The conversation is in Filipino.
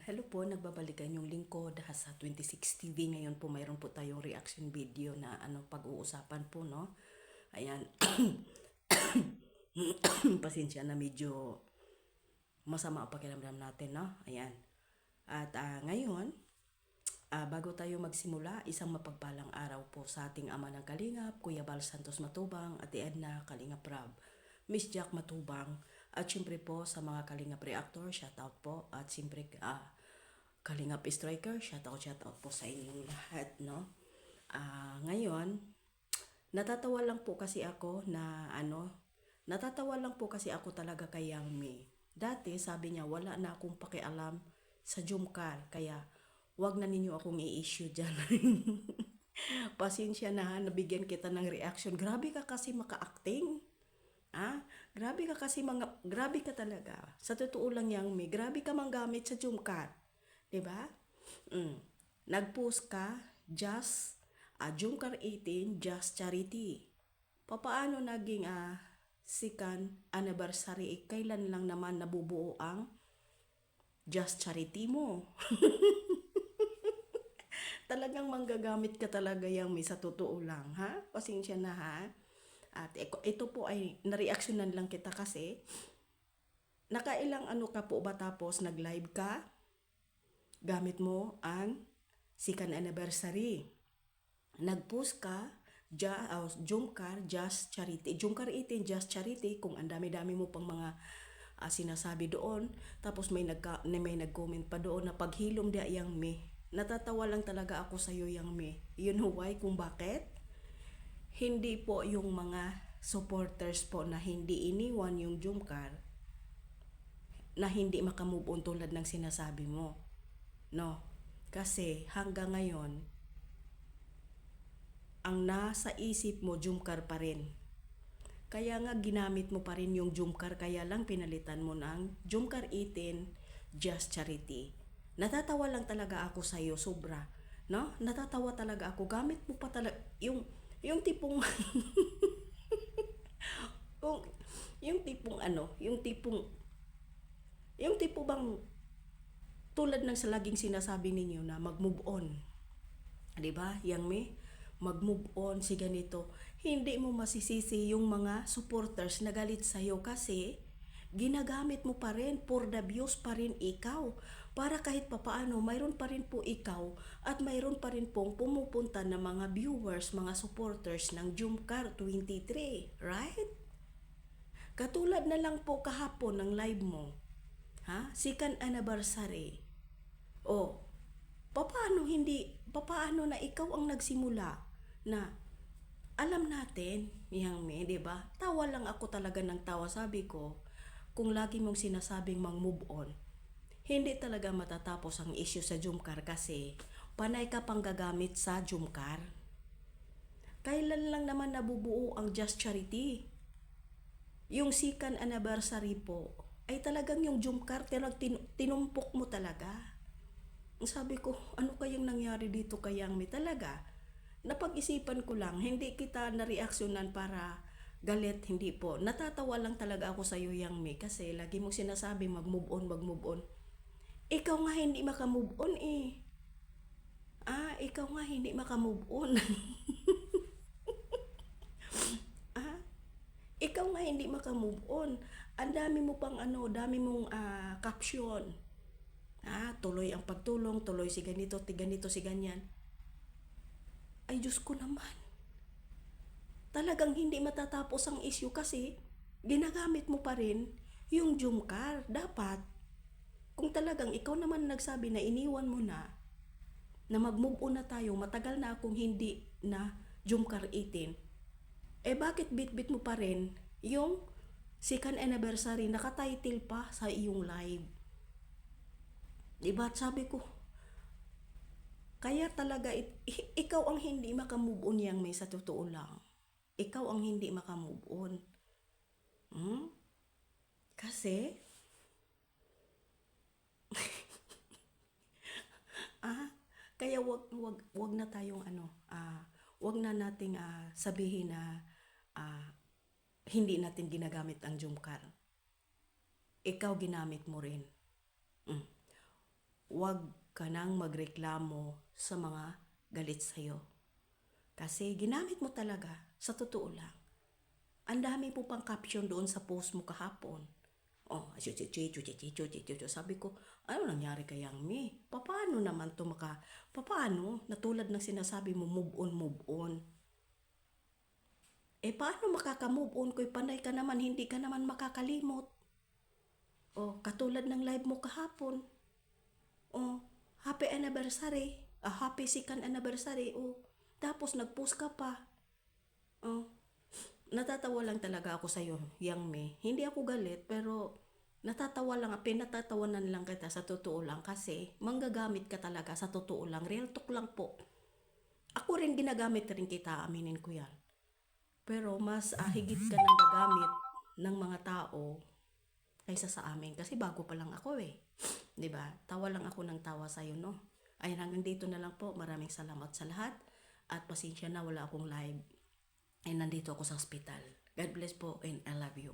Hello po, nagbabalikan yung lingkod sa 26 TV. Ngayon po mayroon po tayong reaction video na pag-uusapan po, no? Ayan. Pasensya na medyo masama ang pakiramdam natin, no? Ayan. At ngayon, bago tayo magsimula, isang mapagpalang araw po sa ating ama ng Kalingap, Kuya Bal Santos Matubang, Ate Edna Kalingap Rab, Miss Jack Matubang, at syempre po sa mga Kalingap Reactor, shoutout po, at syempre Kalingap Striker, shoutout po sa inyong lahat, no? Ngayon, natatawa lang po kasi ako na natatawa lang po kasi ako talaga kay Yang Mi. Dati sabi niya wala na akong pakialam sa Jumcar, kaya wag na ninyo akong i-issue dyan. Pasensya na ha, nabigyan kita ng reaction. Grabe ka kasi maka-acting. Grabe ka talaga. Sa totoo lang Yang Mi, grabe ka manggamit sa Jumcar. 'Di ba? Nag-post ka, just Jumcar 18, just charity. Papaano naging second anniversary? Kailan lang naman nabubuo ang just charity mo? Talagang manggagamit ka talaga Yang Mi, sa totoo lang, ha? Pasensya na ha. At ito po ay nareaksyonan lang kita kasi nakailang ka po ba tapos nag-live ka? Gamit mo ang second anniversary. Nag-post ka, Jumcar, just charity. Jumcar 18, just charity, kung ang dami-dami mo pang mga sinasabi doon. Tapos may nag-comment pa doon na paghilom di Yang Mi. Natatawa lang talaga ako sa iyo Yang Mi. You know why? Kung bakit? Hindi po yung mga supporters po na hindi iniwan yung Jumcar na hindi makamove on tulad ng sinasabi mo. No, kasi hanggang ngayon, ang nasa isip mo, Jumcar pa rin. Kaya nga ginamit mo pa rin yung Jumcar, kaya lang pinalitan mo ng Jumcar 18, just charity. Natatawa lang talaga ako sa iyo, sobra. No? Natatawa talaga ako. Gamit mo pa talaga yung tipong yung, yung tipong yung tipo bang tulad ng sa laging sinasabi ninyo na mag-move on. 'Di ba? Yang Mi, mag-move on si ganito. Hindi mo masisisi yung mga supporters na galit sa iyo kasi ginagamit mo pa rin for the views pa rin ikaw. Para kahit papaano, mayroon pa rin po ikaw at mayroon pa rin pong pumupunta na mga viewers, mga supporters ng Jumcar 23. Right? Katulad na lang po kahapon ng live mo. Second anniversary. O, papaano na ikaw ang nagsimula na alam natin, Yang Mi, 'di ba? Tawa lang ako talaga ng tawa, sabi ko, kung lagi mong sinasabing mang-move on, hindi talaga matatapos ang issue sa Jumcar kasi panay ka pang gagamit sa Jumcar. Kailan lang naman nabubuo ang Just Charity? Yung second anniversary po, ay talagang yung Jumcar tinumpok mo talaga. Sabi ko, ano kayang nangyari dito kay Yang Mi talaga? Napag-isipan ko lang, hindi kita na-reaksyonan para galit, hindi po. Natatawa lang talaga ako sa iyo Yang Mi kasi lagi mo sinasabi mag-move on, mag-move on. Ikaw nga hindi maka-move on eh. Ikaw nga hindi maka-move on. Ikaw nga hindi maka-move on. Ang dami mo pang dami mong caption. Tuloy ang pagtulong, tuloy si ganito, si ganyan. Ay Diyos ko naman. Talagang hindi matatapos ang issue kasi ginagamit mo pa rin yung Jumcar. Dapat, kung talagang ikaw naman nagsabi na iniwan mo na mag-move on na tayo, matagal na akong hindi na Jumcar 18, bakit bit-bit mo pa rin yung second anniversary, nakatitle pa sa iyong live? Diba? Sabi ko, kaya talaga ikaw ang hindi makamove on Yang Mi, sa totoo lang. Ikaw ang hindi makamove on. Kasi, kaya wag na tayong wag na nating sabihin na hindi natin ginagamit ang Jumcar. Ikaw ginamit mo rin. wag ka nang magreklamo sa mga galit sa'yo. Kasi ginamit mo talaga, sa totoo lang. Ang dami po pang caption doon sa post mo kahapon. Oh, sabi ko, ano nangyari kay Yang Mi? Paano naman to paano? Natulad ng sinasabi mo, move on, move on. Paano makaka-move on kung panay ka naman, hindi ka naman makakalimot? Oh, katulad ng live mo kahapon. Oh, happy anniversary. Happy second anniversary. Oh, tapos nag-post ka pa. Oh, natatawa lang talaga ako sa'yo, Yang Mi. Hindi ako galit, pero natatawa lang, pinatatawanan lang kita sa totoo lang kasi manggagamit ka talaga sa totoo lang. Real talk lang po. Ako rin ginagamit rin kita, aminin ko yan. Pero mas higit ka nang gagamit ng mga tao kaysa sa amin. Kasi bago pa lang ako eh. 'Di ba? Tawa lang ako ng tawa sa'yo, no? Ayun, hanggang dito na lang po. Maraming salamat sa lahat. At pasensya na wala akong live. Ay nandito ako sa hospital. God bless po and I love you.